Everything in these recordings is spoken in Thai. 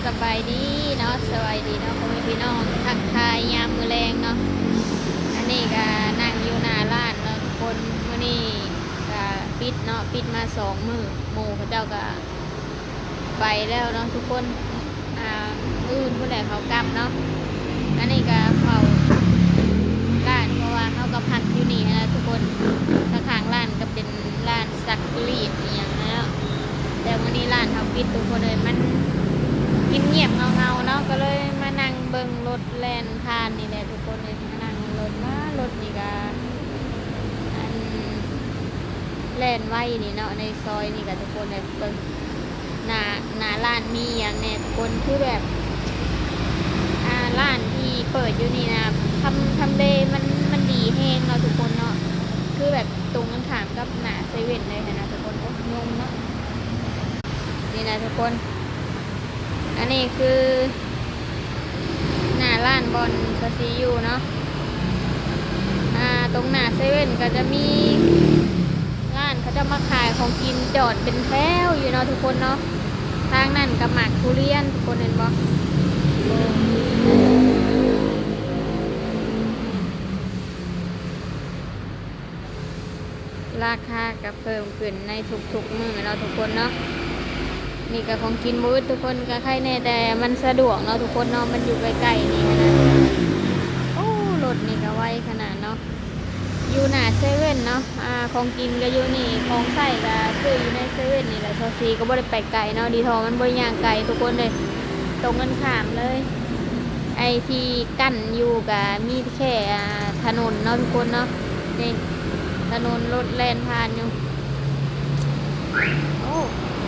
สบายดีเนาะสบายดีเนาะพ่อแม่พี่น้องทักทายยามมื้อแรงเนาะอันนี้ก็นั่งอยู่หน้าร้านเนาะทุกคนมื้อนี้ก็ปิดเนาะปิดมา2 มื้อหมู่เขาเจ้าก็ไปแล้วเนาะทุกคนอื่นผู้ใดเขากลับเนาะอันนี้ก็เข้าร้านเพราะว่าเขาก็พักอยู่นี่นะทุกคนข้างๆร้านก็เป็นร้านซักรีดอหย่างนั้นเนาะแต่มื้อนี้ร้านเขาปิดทุกคนเลยมันเงียบๆเงาๆเนาะก็เลยมานั่งเบิ่งรถแล่นผ่านนี่แหละทุกคนเลยมานั่งรถนี่ก็อันแล่นไว้นี่เนาะในซอยนี่ก็ทุกคนเลยเบิ่งหน้าร้านมีอย่างแน่ทุกคนคือแบบร้านที่เปิดอยู่นี่นะทำเลมันดีแฮงเนาะทุกคนเนาะคือแบบตรงกันข้ามกับหน้าเซเว่นเลยนะทุกคนโอ้งงเนาะนี่นะทุกคนอันนี้คือหน้าร้านบอลสซียูเนาะตรงหน้าเซเว่นก็จะมีร้านเขาจะมาขายของกินจอดเป็นแถวอยู่เนาะทุกคนเนาะทางนั่นกับหมากทุเรียนทุกคนเห็นบ่ราคาก็เพิ่มขึ้นในทุกๆมื้อเนาะทุกคนเนาะนี่ก็ของกินมื้อทุกคนก็ใครแน่แต่มันสะดวกเนาะทุกคนเนาะมันอยู่ใกล้ๆนี่นะโอ้รถนี่ก็ไวขนาดเนาะอยู่หน้าเซเว่นเนาะของกินก็อยู่นี่ของใส่ก็ซื้ออยู่ในเซเว่นนี่แหละโซซีก็บ่ได้ไปไกลเนาะดีทอมันบ่ย่างไกลทุกคนเลยตรงกันข้ามเลยไอที่กั้นอยู่ก็มีแค่ถนนเนาะทุกคนเนาะนี่ถนนรถแล่นผ่านอยู่โอ้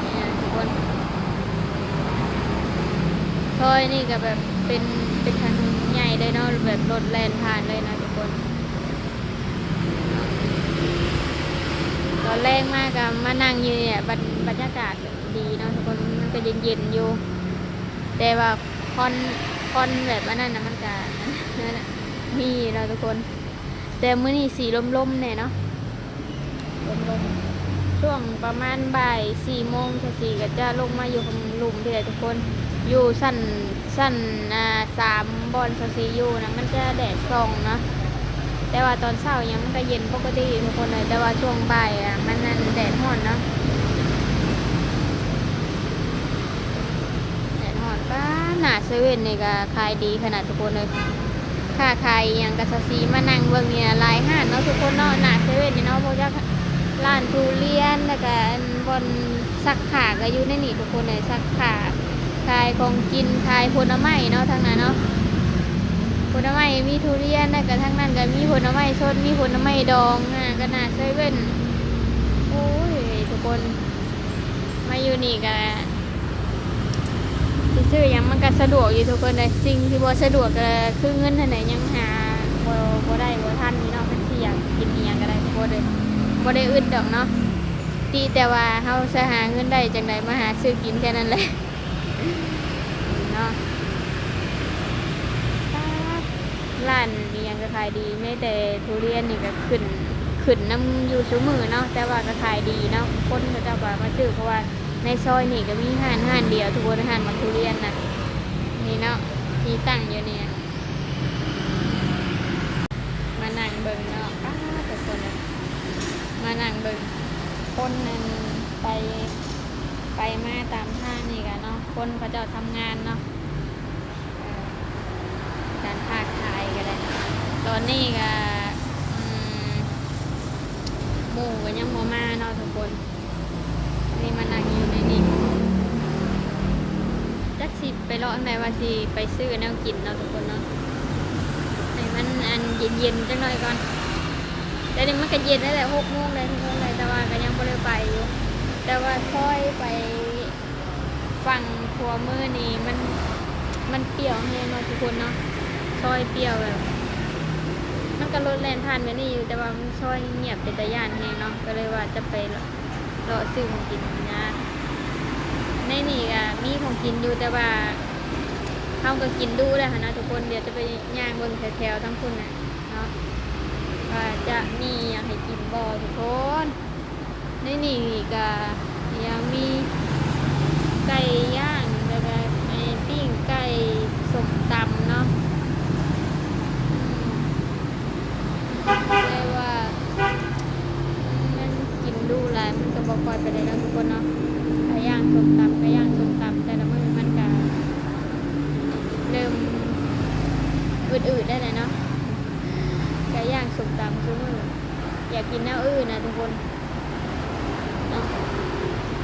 เนี่ยทุกคนซอยนี่ก็แบบเป็นถนนใหญ่เลยเนาะแบบรถแล่นผ่านเลยนะทุกคนตอนแรกมากก็มานั่งอยู่เนี่ยบรรยากาศดีเนาะทุกคนมันก็เย็นๆอยู่แต่ว่าคอนแบบว่านั่นนะมันก็นั่นน่ะมีเราทุกคนแต่มื้อนี้สีลมๆเนี่ยเนาะลมช่วงประมาณบ่าย4 โมงสี่ก็จะลงมาอยู่ข้างหลุมที่ไหนทุกคนอยู่สั้น3 บอนซีอยู่นะมันจะแดดส่องเนาะแต่ว่าตอนเช้ายังมันก็เย็นปกติทุกคนเลยแต่ว่าช่วงบ่ายมันนั่นแดดร้อนเนาะแดดร้อนป้าหน้าเซเว่นนี่ก็ขายดีขนาดทุกคนเลยค่าขายอย่างกระซีมานั่งเบิ่งเนี่ยหลายห้านเนาะทุกคนเนาะหน้าเซเว่นนี่เนาะเพราะว่าร้านทุเรียนแล้วก็บอนซักผ้าก็อยู่ในนี่ทุกคนเลยซักผ้าขายของกินขายผลไม้เนาะทางนั้นเนาะผลไม้มีทุเรียนแล้วก็ทางนั้นก็มีผลไม้สดมีผลไม้ดองก็น่าเซเว่นโอ้ยทุกคนมาอยู่นี่ก็ซื้อยังมันก็สะดวกอยู่ทุกคนเลยสิ่งที่บ่สะดวกก็คือเงินเท่าไหร่ยังหาบ่ได้บ่ทันนี่เนาะมันสิอยากกินอีหยังก็ได้ทุกคนเลยบ่ได้อึดดอกเนาะดีแต่ว่าเฮาจะหาเงินได้จังไดมาหาซื้อกินแค่นั้นแหละเนาะร้านนี่ยังก็ขายดีไม่แต่ทุเรียนนี่ก็ขึ้นน้ำอยู่ซุมื้อเนาะแต่ว่าก็ขายดีเนาะคนก็จะมาซื้อเพราะว่าในซอยนี่ก็มีห้านเดียวทุกคนห้านมักทุเรียนนะนี่เนาะที่ตั้งอยู่เนี่ยมานั่งเบิ่งเนาะทุกคนเลยมานั่งเบิ่งคนนั้นไปมาตามทางนี่กันเนาะคนเขาจะทำงานเนาะการค้าขายกันเลยตอนนี้ก็หมู่ก็ยังบ่มาเนาะทุกคนนี่มานั่งอยู่ในนี้จักสิไปรอข้างในว่าสิไปซื้อแนวกินเนาะทุกคนเนาะให้มันอันเย็นๆจังหน่อยก่อนแต่นี่มันก็เย็นได้แหละ6 โมงเลยทุกคนเลยแต่ว่าก็ยังบ่ได้ไปอยู่แต่ว่าค่อยไปฝั่งทัวมือนี่มันเปรี้ยวแฮงเนาะทุกคนเนาะซอยเปรี้ยวแบบมันก็รถแล่นผ่านไปนี่อยู่แต่ว่ามันซอยเงียบเป็นตาย่านแฮงเนาะก็เลยว่าจะไปรอซื้อของกินนะในนี่ก็มีของกินอยู่แต่ว่าเฮาก็กินดูได้ค่ะนะทุกคนเดี๋ยวจะไปย่างเบิ่งแถวๆทั้งคุณน่ะเนาะว่าจะมีอย่างให้กินบ่ทุกคนในนี่ก็ยังมีไก่ย่างแล้วก็ปิ้ อืดได้เลยเนาะไก่ย่างสุกตำซุมืออยากกินแนวอื่นนะทุกคนเนาะ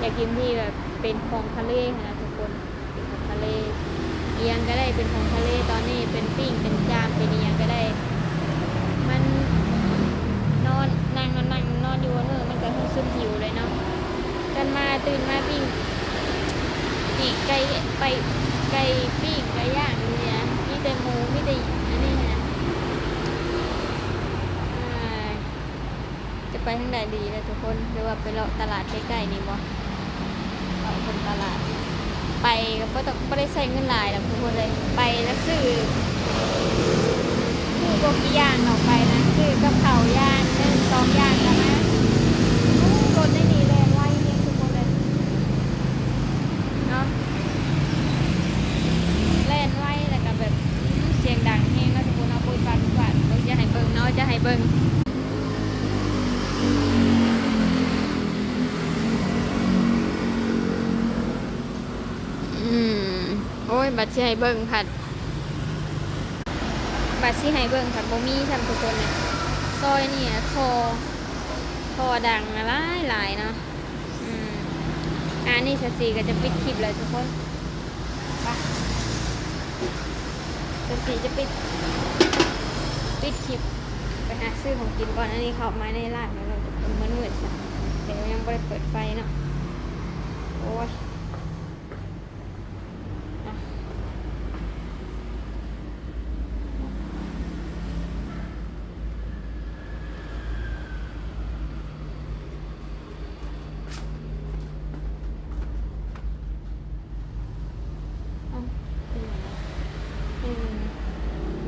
อยากกินที่แบบเป็นของทะเลนะทุกคนเป็นของทะเลเอียงก็ได้เป็นของทะเลตอนนี้เป็นปิ้งเป็นจามเป็นเอียงก็ได้มันนอนนั่งนอนอยู่บนมือมันก็รู้สึกหิวเลยเนาะกันมาตื่นมาปิ้งปีกไก่ไปไก่ปิ้งไก่ย่างนี่นะมีแต่หมูมีแต่อันนี้นะจะไปทางใดดีเลยทุกคนหรือว่าไปเลาะตลาดใกล้ๆนี่บ่เอาคนตลาดไปก็ไม่ได้ใช้เงินหลายหรอกทุกคนเลยไปแล้วซื้อโกกิย่างออกไปนะซื้อกับเผาย่าง1-2อย่างกันนะรถได้ดีเลยไว้เนี่ยทุกคนเลยเนาะเล่นไว้แล้วก็แบบเสียงดังแห้งแล้วทุกคนเอาปุยปันเราจะให้เบิ่งเนาะจะให้เบิ่งโอ้ยบัตรสิให้เบิ่งผัดบัตรสิให้เบิ่งผัดบ่มีซ้ำทุกคนเลยซอยนี่ทอดังหลายเนาะอันนี้สีก็จะปิดคลิปเลยทุกคนไปสีจะปิดคลิปไปหาซื้อของกินก่อนอันนี้เข้ามาในร้านแล้วเรามันมืดซะแต่ยังไม่ได้เปิดไฟเนาะโอ้ย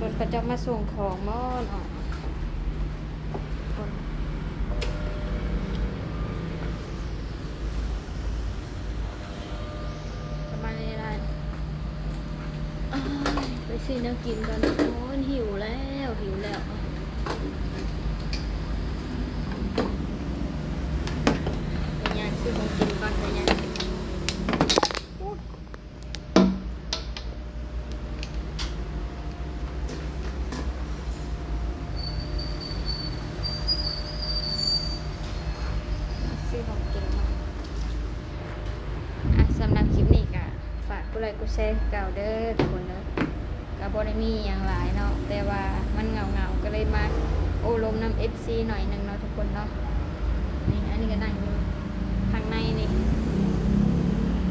รถก็จะมาส่งของบ้านออกคนประมาณนี้ได้ไปซื้อน้ำกินกันโอ้ยหิวแล้วไปย่างซื้อของกินก่อนไปย่างของกินมาสำหรับคลิปนี้ก็ฝากกดไลค์กดแชร์เก่าเด้อทุกคนเด้อก็บ่ได้มีอย่างหลายเนาะแต่ว่ามันเหงาก็เลยมาโอลมน้ำ FC หน่อยนึงเนาะทุกคนเนาะนี่อันนี้ก็นั่งอยู่ข้างในนี่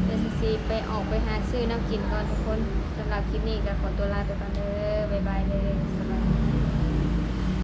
เดี๋ยวสิไปออกไปหาซื้อน้ำกินก่อนทุกคนสำหรับคลิปนี้ก็ขอตัวลาไปก่อนเด้อบ๊ายบายเลยสวัสดี